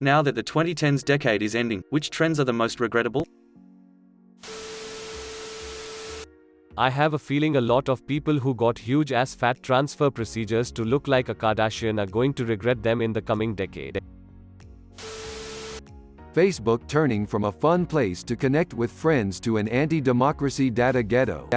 Now that the 2010s decade is ending, which trends are the most regrettable? I have a feeling a lot of people who got huge ass fat transfer procedures to look like a Kardashian are going to regret them in the coming decade. Facebook turning from a fun place to connect with friends to an anti-democracy data ghetto.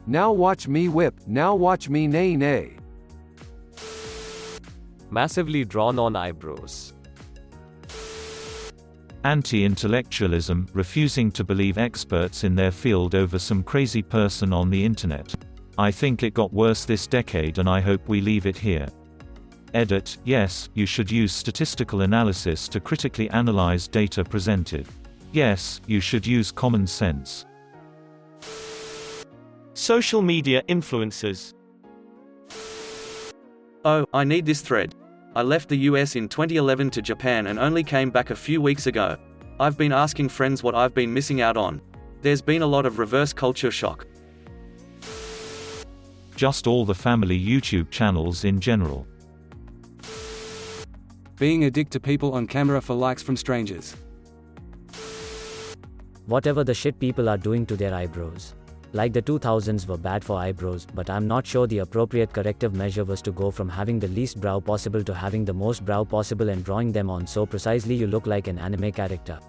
Now watch me whip, now watch me nay nay. Massively drawn on eyebrows. Anti-intellectualism, refusing to believe experts in their field over some crazy person on the internet. I think it got worse this decade and I hope we leave it here. Edit, yes, you should use statistical analysis to critically analyze data presented. Yes, you should use common sense. Social media influencers. Oh, I need this thread. I left the US in 2011 to Japan and only came back a few weeks ago. I've been asking friends what I've been missing out on. There's been a lot of reverse culture shock. Just all the family YouTube channels in general. Being a dick to people on camera for likes from strangers. Whatever the shit people are doing to their eyebrows. Like the 2000s were bad for eyebrows, but I'm not sure the appropriate corrective measure was to go from having the least brow possible to having the most brow possible and drawing them on so precisely you look like an anime character.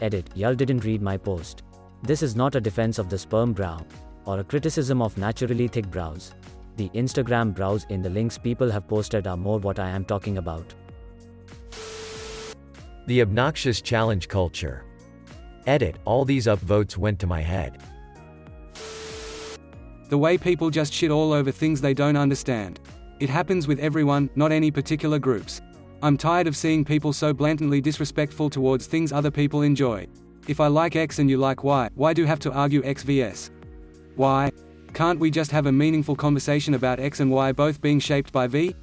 Edit, y'all didn't read my post. This is not a defense of the sperm brow, or a criticism of naturally thick brows. The Instagram brows in the links people have posted are more what I am talking about. The obnoxious challenge culture. Edit, all these upvotes went to my head. The way people just shit all over things they don't understand. It happens with everyone, not any particular groups. I'm tired of seeing people so blatantly disrespectful towards things other people enjoy. If I like X and you like Y, why do you have to argue X vs Y? Can't we just have a meaningful conversation about X and Y both being shaped by V?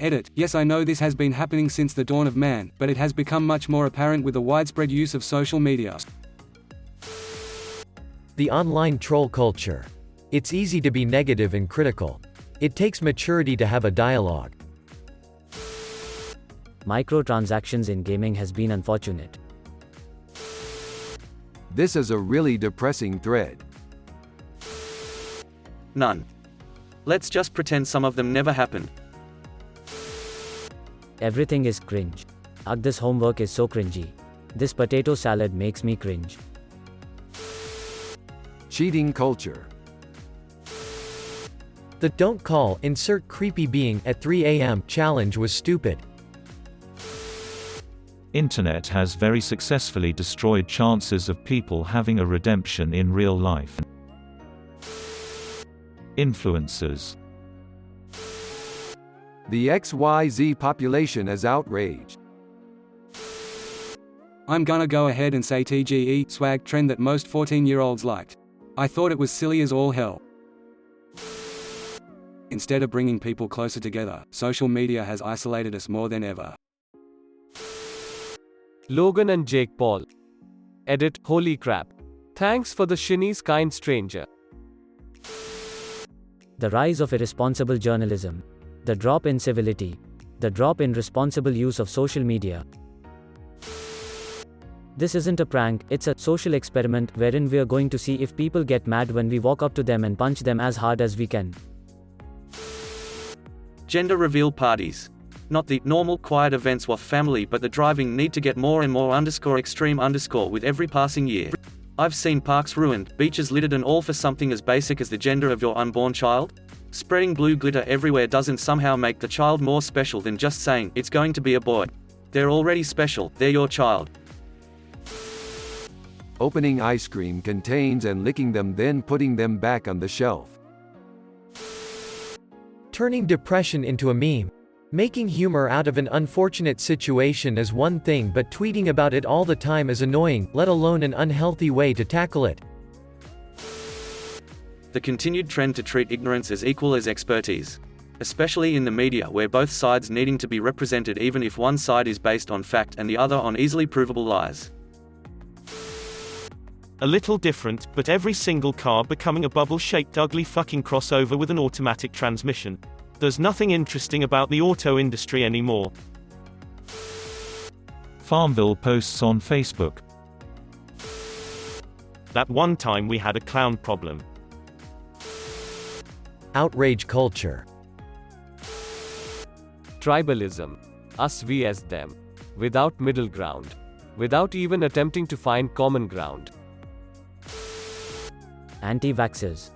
Edit, yes, I know this has been happening since the dawn of man, but it has become much more apparent with the widespread use of social media. The online troll culture. It's easy to be negative and critical. It takes maturity to have a dialogue. Microtransactions in gaming has been unfortunate. This is a really depressing thread. None. Let's just pretend some of them never happened. Everything is cringe. Ugh, this homework is so cringy. This potato salad makes me cringe. Cheating culture. The don't call, insert creepy being, at 3 a.m. challenge was stupid. Internet has very successfully destroyed chances of people having a redemption in real life. Influencers. The XYZ population is outraged. I'm gonna go ahead and say TGE swag trend that most 14-year-olds liked. I thought it was silly as all hell. Instead of bringing people closer together, social media has isolated us more than ever. Logan and Jake Paul. Edit, holy crap. Thanks for the shinny's kind stranger. The rise of irresponsible journalism. The drop in civility. The drop in responsible use of social media. This isn't a prank, it's a social experiment wherein we're going to see if people get mad when we walk up to them and punch them as hard as we can. Gender reveal parties. Not the normal quiet events with family, but the driving need to get more and more _extreme with every passing year. I've seen parks ruined, beaches littered, and all for something as basic as the gender of your unborn child. Spreading blue glitter everywhere doesn't somehow make the child more special than just saying, it's going to be a boy. They're already special, they're your child. Opening ice cream contains and licking them, then putting them back on the shelf. Turning depression into a meme. Making humor out of an unfortunate situation is one thing, but tweeting about it all the time is annoying, let alone an unhealthy way to tackle it. The continued trend to treat ignorance as equal as expertise. Especially in the media, where both sides needing to be represented even if one side is based on fact and the other on easily provable lies. A little different, but every single car becoming a bubble-shaped ugly fucking crossover with an automatic transmission. There's nothing interesting about the auto industry anymore. Farmville posts on Facebook. That one time we had a clown problem. Outrage culture. Tribalism. Us vs them. Without middle ground. Without even attempting to find common ground. Anti-vaxxers.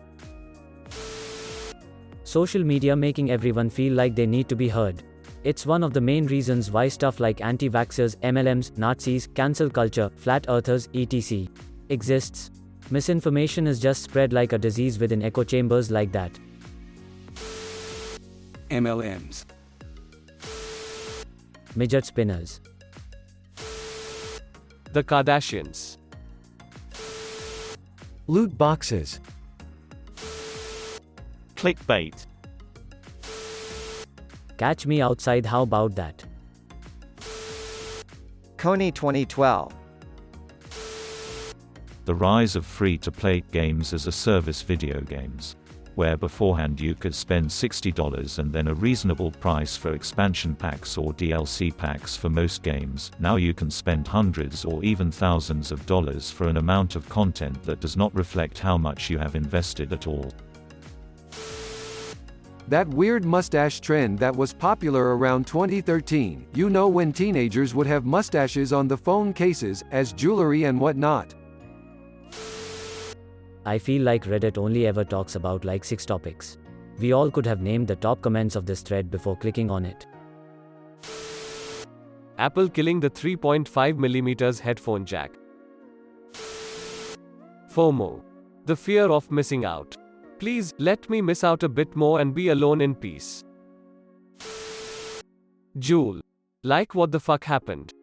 Social media making everyone feel like they need to be heard. It's one of the main reasons why stuff like anti-vaxxers, MLMs, Nazis, cancel culture, flat earthers, etc. exists. Misinformation is just spread like a disease within echo chambers like that. MLMs. Midget spinners. The Kardashians. Loot boxes. Clickbait. Catch me outside, how about that? Coney 2012. The rise of free-to-play games as a service video games. Where beforehand you could spend $60 and then a reasonable price for expansion packs or DLC packs for most games, now you can spend hundreds or even thousands of dollars for an amount of content that does not reflect how much you have invested at all. That weird mustache trend that was popular around 2013, you know, when teenagers would have mustaches on the phone cases, as jewelry and whatnot. I feel like Reddit only ever talks about like 6 topics. We all could have named the top comments of this thread before clicking on it. Apple killing the 3.5mm headphone jack. FOMO. The fear of missing out. Please, let me miss out a bit more and be alone in peace. Joule. Like what the fuck happened?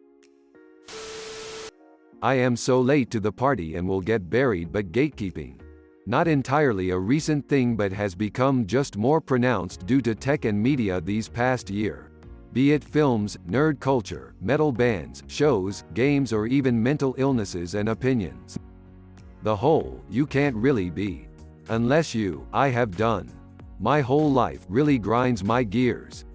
I am so late to the party and will get buried, but gatekeeping. Not entirely a recent thing, but has become just more pronounced due to tech and media these past year. Be it films, nerd culture, metal bands, shows, games, or even mental illnesses and opinions. The whole, you can't really be. Unless you, I have done. My whole life really grinds my gears.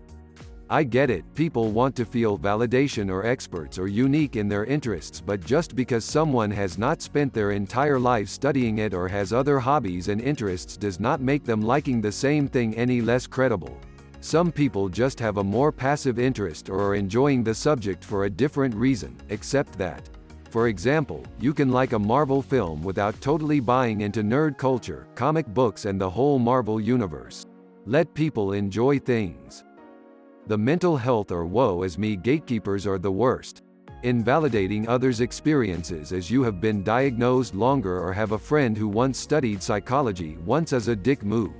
I get it, people want to feel validation or experts or unique in their interests, but just because someone has not spent their entire life studying it or has other hobbies and interests does not make them liking the same thing any less credible. Some people just have a more passive interest or are enjoying the subject for a different reason, except that. For example, you can like a Marvel film without totally buying into nerd culture, comic books and the whole Marvel universe. Let people enjoy things. The mental health or woe is me gatekeepers are the worst. Invalidating others' experiences as you have been diagnosed longer or have a friend who once studied psychology once is a dick move.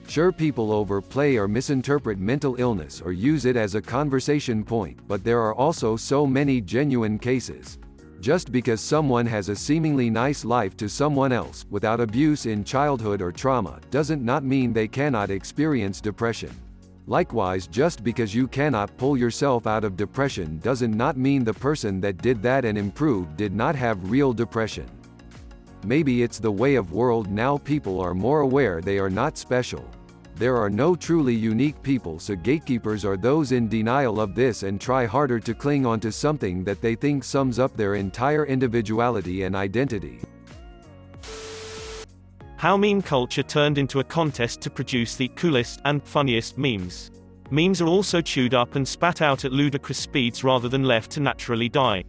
Sure, people overplay or misinterpret mental illness or use it as a conversation point, but there are also so many genuine cases. Just because someone has a seemingly nice life to someone else, without abuse in childhood or trauma, doesn't not mean they cannot experience depression. Likewise, just because you cannot pull yourself out of depression doesn't not mean the person that did that and improved did not have real depression. Maybe it's the way of world now, people are more aware they are not special. There are no truly unique people, so gatekeepers are those in denial of this and try harder to cling onto something that they think sums up their entire individuality and identity. How meme culture turned into a contest to produce the coolest and funniest memes. Memes are also chewed up and spat out at ludicrous speeds rather than left to naturally die.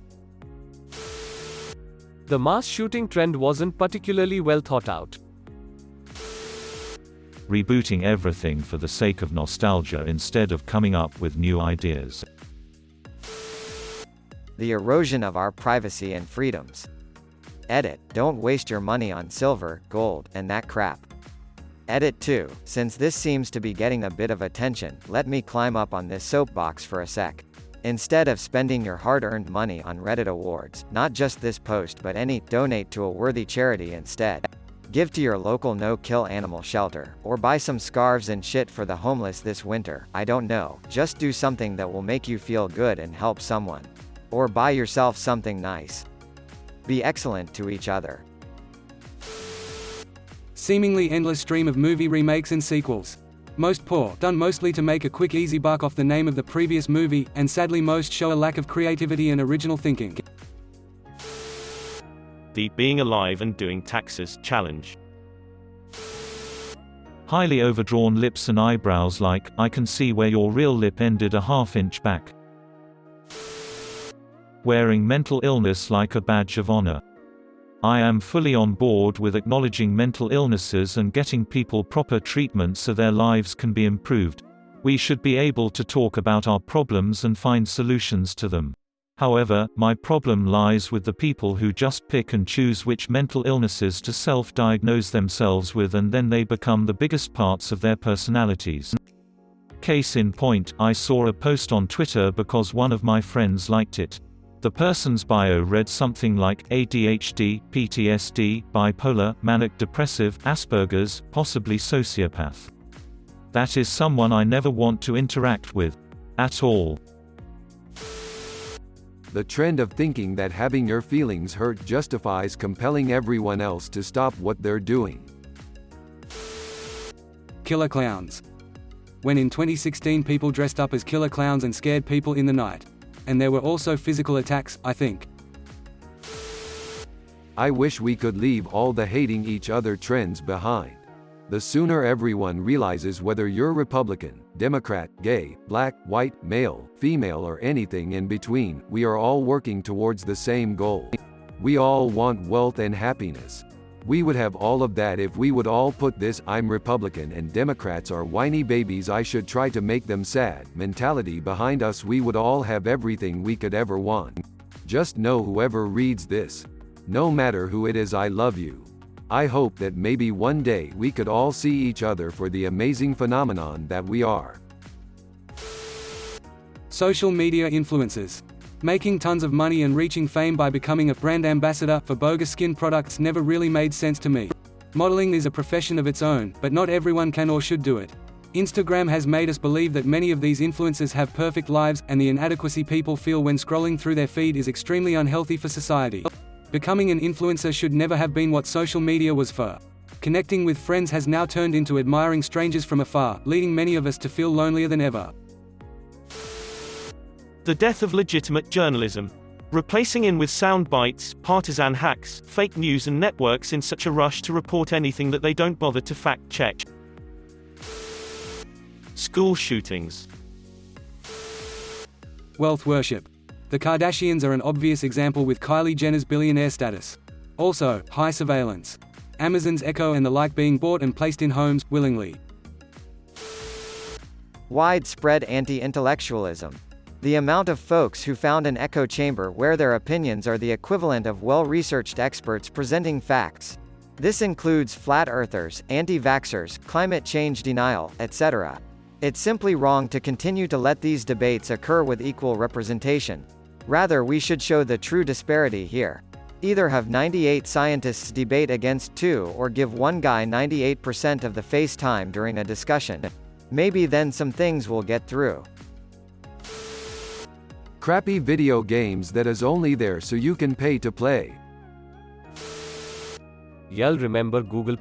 The mass shooting trend wasn't particularly well thought out. Rebooting everything for the sake of nostalgia instead of coming up with new ideas. The erosion of our privacy and freedoms. Edit, don't waste your money on silver, gold, and that crap. Edit 2, since this seems to be getting a bit of attention, let me climb up on this soapbox for a sec. Instead of spending your hard-earned money on Reddit awards, not just this post but any, donate to a worthy charity instead. Give to your local no-kill animal shelter, or buy some scarves and shit for the homeless this winter, I don't know, just do something that will make you feel good and help someone. Or buy yourself something nice. Be excellent to each other. Seemingly endless stream of movie remakes and sequels. Most poor, done mostly to make a quick easy buck off the name of the previous movie, and sadly most show a lack of creativity and original thinking. The being alive and doing taxes challenge. Highly overdrawn lips and eyebrows like, I can see where your real lip ended a half-inch back. Wearing mental illness like a badge of honor. I am fully on board with acknowledging mental illnesses and getting people proper treatment so their lives can be improved. We should be able to talk about our problems and find solutions to them. However, my problem lies with the people who just pick and choose which mental illnesses to self-diagnose themselves with, and then they become the biggest parts of their personalities. Case in point, I saw a post on Twitter because one of my friends liked it. The person's bio read something like ADHD, PTSD, bipolar, manic depressive, Asperger's, possibly sociopath. That is someone I never want to interact with. At all. The trend of thinking that having your feelings hurt justifies compelling everyone else to stop what they're doing. Killer clowns. When in 2016 people dressed up as killer clowns and scared people in the night. And there were also physical attacks, I think. I wish we could leave all the hating each other trends behind. The sooner everyone realizes whether you're Republican, Democrat, gay, black, white, male, female or anything in between, we are all working towards the same goal. We all want wealth and happiness. We would have all of that if we would all put this "I'm Republican and Democrats are whiny babies, I should try to make them sad" mentality behind us. We would all have everything we could ever want. Just know whoever reads this, no matter who it is, I love you. I hope that maybe one day we could all see each other for the amazing phenomenon that we are. Social media influencers. Making tons of money and reaching fame by becoming a brand ambassador for bogus skin products never really made sense to me. Modeling is a profession of its own, but not everyone can or should do it. Instagram has made us believe that many of these influencers have perfect lives, and the inadequacy people feel when scrolling through their feed is extremely unhealthy for society. Becoming an influencer should never have been what social media was for. Connecting with friends has now turned into admiring strangers from afar, leading many of us to feel lonelier than ever. The death of legitimate journalism. Replacing in with sound bites, partisan hacks, fake news and networks in such a rush to report anything that they don't bother to fact-check. School shootings. Wealth worship. The Kardashians are an obvious example with Kylie Jenner's billionaire status. Also, high surveillance. Amazon's Echo and the like being bought and placed in homes, willingly. Widespread anti-intellectualism. The amount of folks who found an echo chamber where their opinions are the equivalent of well-researched experts presenting facts. This includes flat earthers, anti-vaxxers, climate change denial, etc. It's simply wrong to continue to let these debates occur with equal representation. Rather, we should show the true disparity here. Either have 98 scientists debate against 2 or give one guy 98% of the face time during a discussion. Maybe then some things will get through. Crappy video games that is only there so you can pay to play. Y'all remember Google+?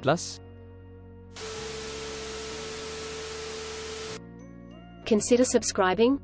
Consider subscribing.